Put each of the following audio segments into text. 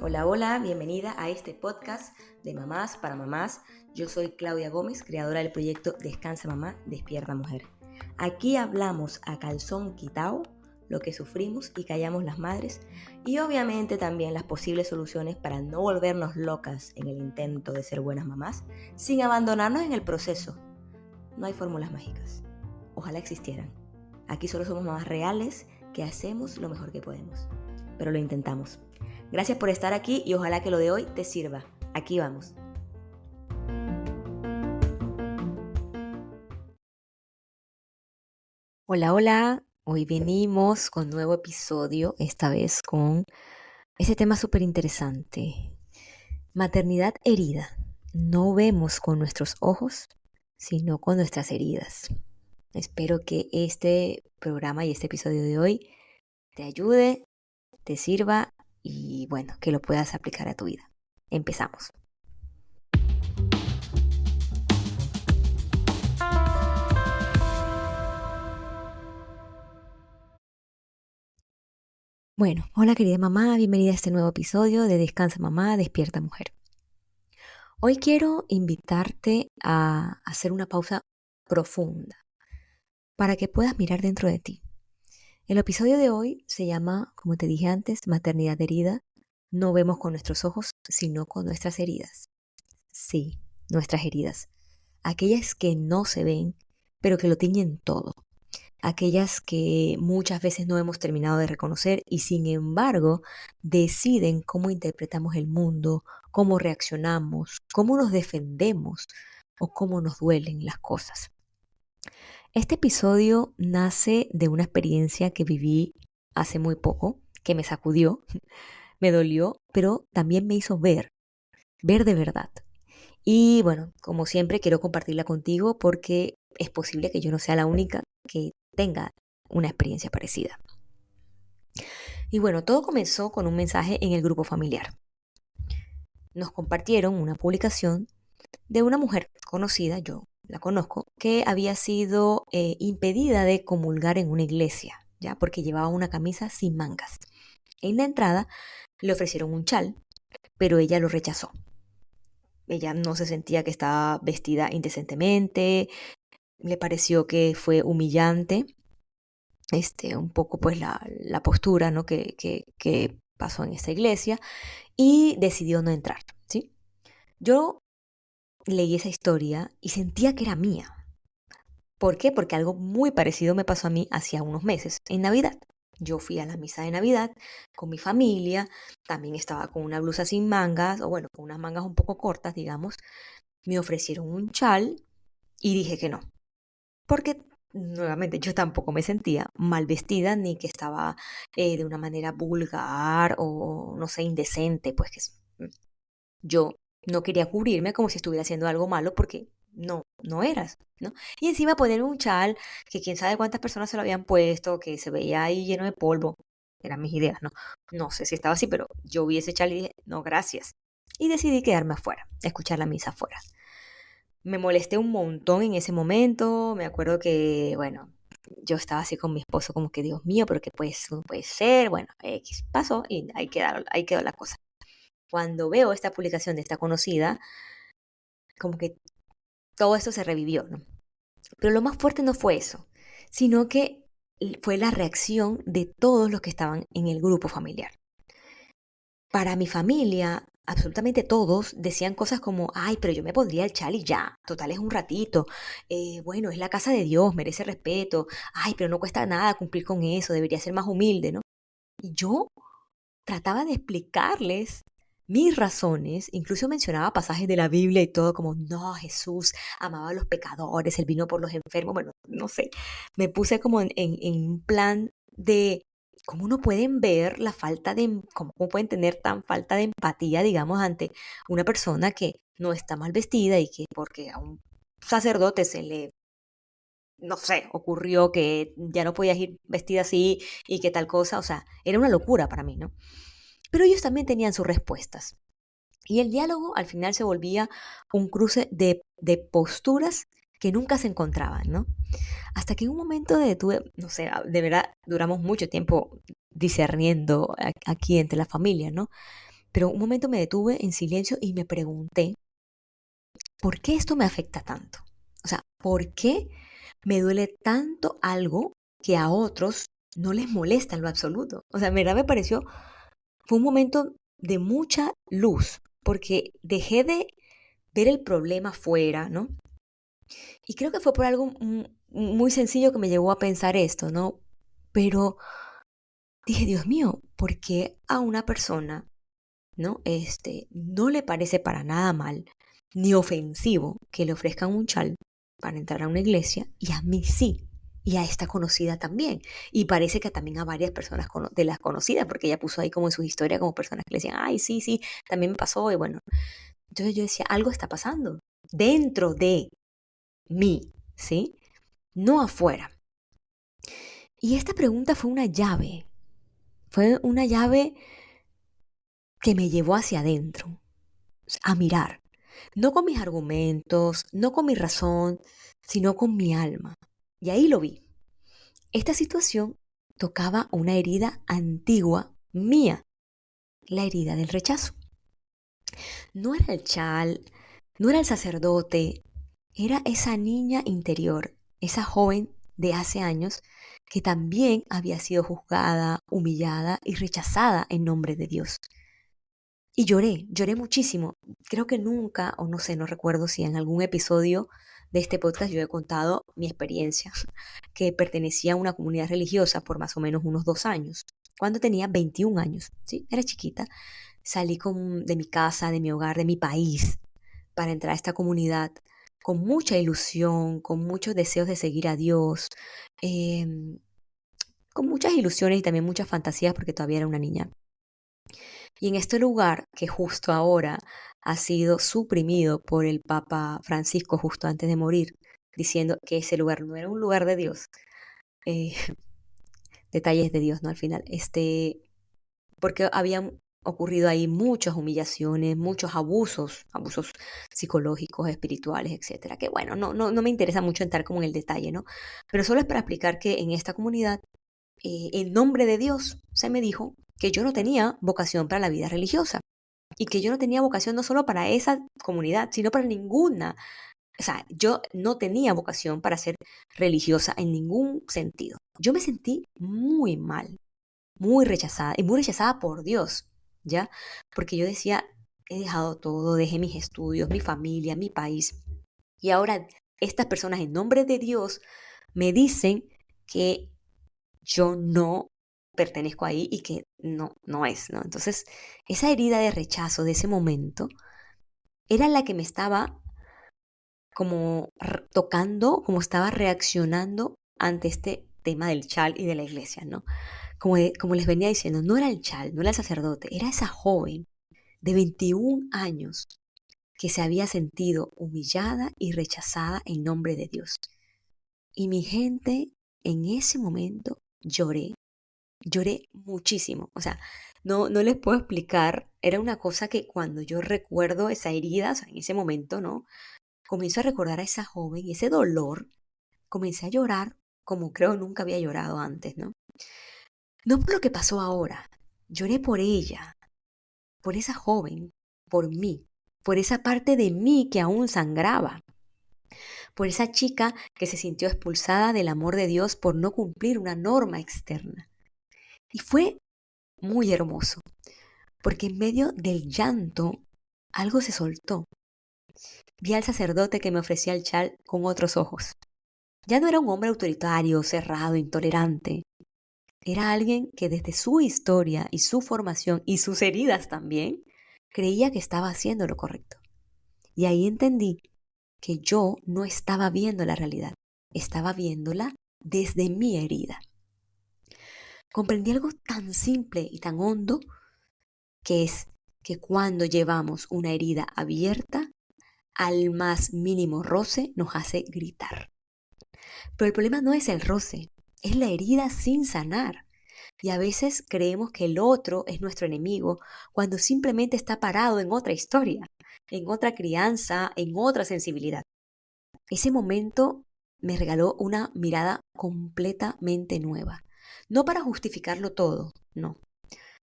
Hola, hola, bienvenida a este podcast de Mamás para Mamás. Yo soy Claudia Gómez, creadora del proyecto Descansa Mamá, Despierta Mujer. Aquí hablamos a calzón quitao lo que sufrimos y callamos las madres y obviamente también las posibles soluciones para no volvernos locas en el intento de ser buenas mamás sin abandonarnos en el proceso. No hay fórmulas mágicas. Ojalá existieran. Aquí solo somos mamás reales que hacemos lo mejor que podemos, pero lo intentamos. Gracias por estar aquí y ojalá que lo de hoy te sirva. Aquí vamos. Hola, hola. Hoy venimos con nuevo episodio, esta vez con ese tema súper interesante. Maternidad herida. No vemos con nuestros ojos, sino con nuestras heridas. Espero que este programa y este episodio de hoy te ayude, te sirva y bueno, que lo puedas aplicar a tu vida. Empezamos. Bueno, hola querida mamá, bienvenida a este nuevo episodio de Descansa Mamá, Despierta Mujer. Hoy quiero invitarte a hacer una pausa profunda para que puedas mirar dentro de ti. El episodio de hoy se llama, como te dije antes, Maternidad herida. No vemos con nuestros ojos, sino con nuestras heridas. Sí, nuestras heridas. Aquellas que no se ven, pero que lo tiñen todo. Aquellas que muchas veces no hemos terminado de reconocer y sin embargo deciden cómo interpretamos el mundo, cómo reaccionamos, cómo nos defendemos o cómo nos duelen las cosas. Este episodio nace de una experiencia que viví hace muy poco, que me sacudió, me dolió, pero también me hizo ver de verdad. Y bueno, como siempre quiero compartirla contigo porque es posible que yo no sea la única que tenga una experiencia parecida. Y bueno, todo comenzó con un mensaje en el grupo familiar. Nos compartieron una publicación de una mujer conocida, yo la conozco, que había sido impedida de comulgar en una iglesia, ya porque llevaba una camisa sin mangas. En la entrada le ofrecieron un chal, pero ella lo rechazó. Ella no se sentía que estaba vestida indecentemente, le pareció que fue humillante, un poco pues la postura, ¿no? que pasó en esta iglesia y decidió no entrar, ¿sí? Yo leí esa historia y sentía que era mía. ¿Por qué? Porque algo muy parecido me pasó a mí hacía unos meses, en Navidad. Yo fui a la misa de Navidad con mi familia, también estaba con una blusa sin mangas, o bueno, con unas mangas un poco cortas, digamos. Me ofrecieron un chal y dije que no, porque nuevamente yo tampoco me sentía mal vestida ni que estaba de una manera vulgar o no sé, indecente, pues yo no quería cubrirme como si estuviera haciendo algo malo porque no eras, ¿no? Y encima ponerme un chal que quién sabe cuántas personas se lo habían puesto, que se veía ahí lleno de polvo, eran mis ideas, ¿no? No sé si estaba así, pero yo vi ese chal y dije, no, gracias. Y decidí quedarme afuera, escuchar la misa afuera. Me molesté un montón en ese momento. Me acuerdo que, bueno, yo estaba así con mi esposo como que, Dios mío, pero que pues, no puede ser. Bueno, X pasó y ahí quedó la cosa. Cuando veo esta publicación de esta conocida, como que todo esto se revivió, ¿no? Pero lo más fuerte no fue eso, sino que fue la reacción de todos los que estaban en el grupo familiar. Para mi familia, absolutamente todos decían cosas como, ay, pero yo me pondría el chal y ya, total es un ratito, bueno, es la casa de Dios, merece respeto, ay, pero no cuesta nada cumplir con eso, debería ser más humilde, ¿no? Y yo trataba de explicarles mis razones, incluso mencionaba pasajes de la Biblia y todo, como, no, Jesús amaba a los pecadores, él vino por los enfermos, bueno, no sé, me puse como en un plan de cómo no pueden ver la falta de, cómo pueden tener tan falta de empatía, digamos, ante una persona que no está mal vestida y que porque a un sacerdote se le, no sé, ocurrió que ya no podías ir vestida así y que tal cosa, o sea, era una locura para mí, ¿no? Pero ellos también tenían sus respuestas. Y el diálogo al final se volvía un cruce de posturas que nunca se encontraban, ¿no? Hasta que en un momento no sé, de verdad duramos mucho tiempo discerniendo aquí entre la familia, ¿no? Pero un momento me detuve en silencio y me pregunté, ¿por qué esto me afecta tanto? O sea, ¿por qué me duele tanto algo que a otros no les molesta en lo absoluto? O sea, en verdad me pareció, fue un momento de mucha luz, porque dejé de ver el problema afuera, ¿no? Y creo que fue por algo muy sencillo que me llevó a pensar esto, ¿no? Pero dije, Dios mío, ¿por qué a una persona, ¿no? No le parece para nada mal ni ofensivo que le ofrezcan un chal para entrar a una iglesia y a mí sí? Y a esta conocida también. Y parece que también a varias personas de las conocidas, porque ella puso ahí como en su historia como personas que le decían, ay, sí, sí, también me pasó. Y bueno, entonces yo decía, algo está pasando dentro de mí, ¿sí? No afuera. Y esta pregunta fue una llave que me llevó hacia adentro, a mirar, no con mis argumentos, no con mi razón, sino con mi alma. Y ahí lo vi. Esta situación tocaba una herida antigua mía, la herida del rechazo. No era el chal, no era el sacerdote, era esa niña interior, esa joven de hace años que también había sido juzgada, humillada y rechazada en nombre de Dios. Y lloré muchísimo. Creo que nunca, o no sé, no recuerdo si en algún episodio de este podcast yo he contado mi experiencia, que pertenecía a una comunidad religiosa por más o menos unos 2 años. Cuando tenía 21 años, ¿sí? Era chiquita. Salí de mi casa, de mi hogar, de mi país, para entrar a esta comunidad con mucha ilusión, con muchos deseos de seguir a Dios, em, con muchas ilusiones y también muchas fantasías porque todavía era una niña. Y en este lugar que justo ahora ha sido suprimido por el Papa Francisco justo antes de morir, diciendo que ese lugar no era un lugar de Dios, eh, detalles de Dios, ¿no? Al final, porque habían ocurrido ahí muchas humillaciones, muchos abusos psicológicos, espirituales, etcétera. Que bueno, no me interesa mucho entrar como en el detalle, ¿no? Pero solo es para explicar que en esta comunidad, en nombre de Dios, se me dijo que yo no tenía vocación para la vida religiosa y que yo no tenía vocación no solo para esa comunidad, sino para ninguna. O sea, yo no tenía vocación para ser religiosa en ningún sentido. Yo me sentí muy mal, muy rechazada y muy rechazada por Dios, ¿ya? Porque yo decía, he dejado todo, dejé mis estudios, mi familia, mi país y ahora estas personas en nombre de Dios me dicen que yo no pertenezco ahí y que no es, ¿no? Entonces, esa herida de rechazo de ese momento era la que me estaba como tocando, como estaba reaccionando ante este tema del chal y de la iglesia, ¿no? Como les venía diciendo, no era el chal, no era el sacerdote, era esa joven de 21 años que se había sentido humillada y rechazada en nombre de Dios. Y mi gente, en ese momento lloré muchísimo. O sea, no les puedo explicar, era una cosa que cuando yo recuerdo esa herida, o sea, en ese momento, ¿no? Comienzo a recordar a esa joven y ese dolor, comencé a llorar como creo nunca había llorado antes, ¿no? No por lo que pasó ahora, lloré por ella, por esa joven, por mí, por esa parte de mí que aún sangraba, por esa chica que se sintió expulsada del amor de Dios por no cumplir una norma externa. Y fue muy hermoso, porque en medio del llanto algo se soltó. Vi al sacerdote que me ofrecía el chal con otros ojos. Ya no era un hombre autoritario, cerrado, intolerante. Era alguien que desde su historia y su formación y sus heridas también, creía que estaba haciendo lo correcto. Y ahí entendí que yo no estaba viendo la realidad, estaba viéndola desde mi herida. Comprendí algo tan simple y tan hondo que es que cuando llevamos una herida abierta, al más mínimo roce nos hace gritar. Pero el problema no es el roce, es la herida sin sanar. Y a veces creemos que el otro es nuestro enemigo cuando simplemente está parado en otra historia, en otra crianza, en otra sensibilidad. Ese momento me regaló una mirada completamente nueva. No para justificarlo todo, no,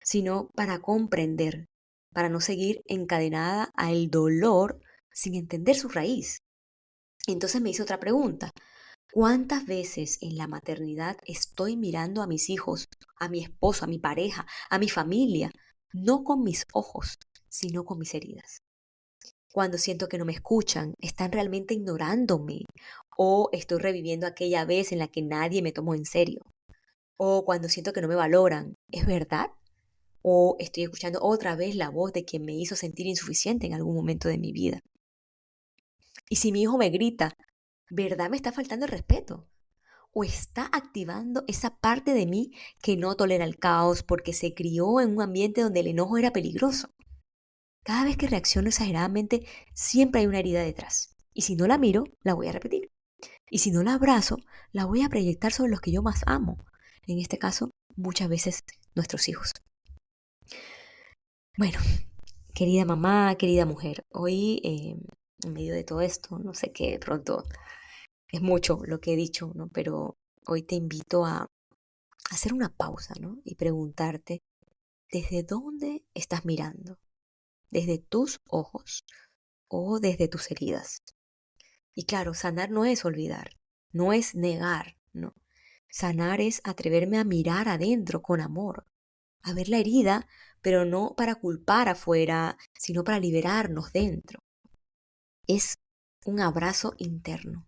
sino para comprender para no seguir encadenada al dolor sin entender su raíz. Entonces me hice otra pregunta. ¿Cuántas veces en la maternidad estoy mirando a mis hijos, a mi esposo, a mi pareja, a mi familia, no con mis ojos, sino con mis heridas? Cuando siento que no me escuchan, están realmente ignorándome, o estoy reviviendo aquella vez en la que nadie me tomó en serio, o cuando siento que no me valoran, ¿es verdad? ¿O estoy escuchando otra vez la voz de quien me hizo sentir insuficiente en algún momento de mi vida? Y si mi hijo me grita, ¿verdad me está faltando el respeto? ¿O está activando esa parte de mí que no tolera el caos porque se crió en un ambiente donde el enojo era peligroso? Cada vez que reacciono exageradamente, siempre hay una herida detrás. Y si no la miro, la voy a repetir. Y si no la abrazo, la voy a proyectar sobre los que yo más amo. En este caso, muchas veces nuestros hijos. Bueno, querida mamá, querida mujer, hoy en medio de todo esto, no sé qué, de pronto es mucho lo que he dicho, ¿no? Pero hoy te invito a hacer una pausa, ¿no? Y preguntarte, ¿desde dónde estás mirando? ¿Desde tus ojos o desde tus heridas? Y claro, sanar no es olvidar, no es negar, no. Sanar es atreverme a mirar adentro con amor, a ver la herida, pero no para culpar afuera, sino para liberarnos dentro. Es un abrazo interno,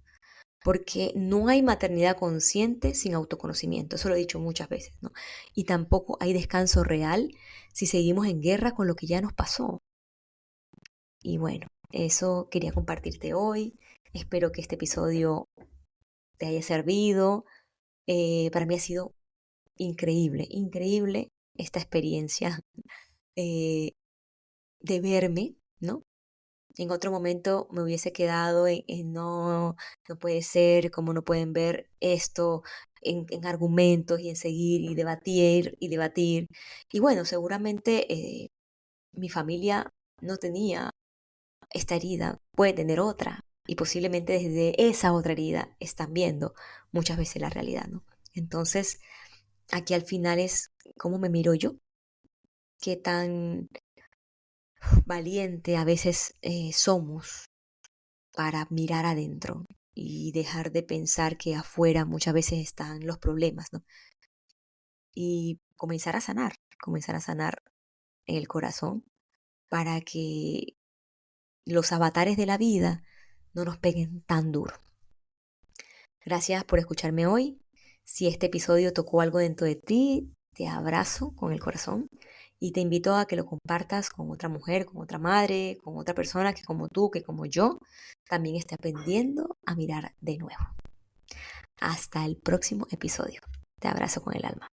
porque no hay maternidad consciente sin autoconocimiento, eso lo he dicho muchas veces, ¿no? Y tampoco hay descanso real si seguimos en guerra con lo que ya nos pasó. Y bueno, eso quería compartirte hoy. Espero que este episodio te haya servido. Para mí ha sido increíble, increíble esta experiencia eh, de verme, ¿no? En otro momento me hubiese quedado en no, no puede ser, como no pueden ver esto en argumentos y en seguir y debatir y debatir. Y bueno, seguramente mi familia no tenía esta herida, puede tener otra. Y posiblemente desde esa otra herida están viendo muchas veces la realidad, ¿no? Entonces, aquí al final es cómo me miro yo, qué tan valiente a veces somos para mirar adentro y dejar de pensar que afuera muchas veces están los problemas, ¿no? Y comenzar a sanar en el corazón para que los avatares de la vida no nos peguen tan duro. Gracias por escucharme hoy. Si este episodio tocó algo dentro de ti, te abrazo con el corazón y te invito a que lo compartas con otra mujer, con otra madre, con otra persona que como tú, que como yo, también esté aprendiendo a mirar de nuevo. Hasta el próximo episodio. Te abrazo con el alma.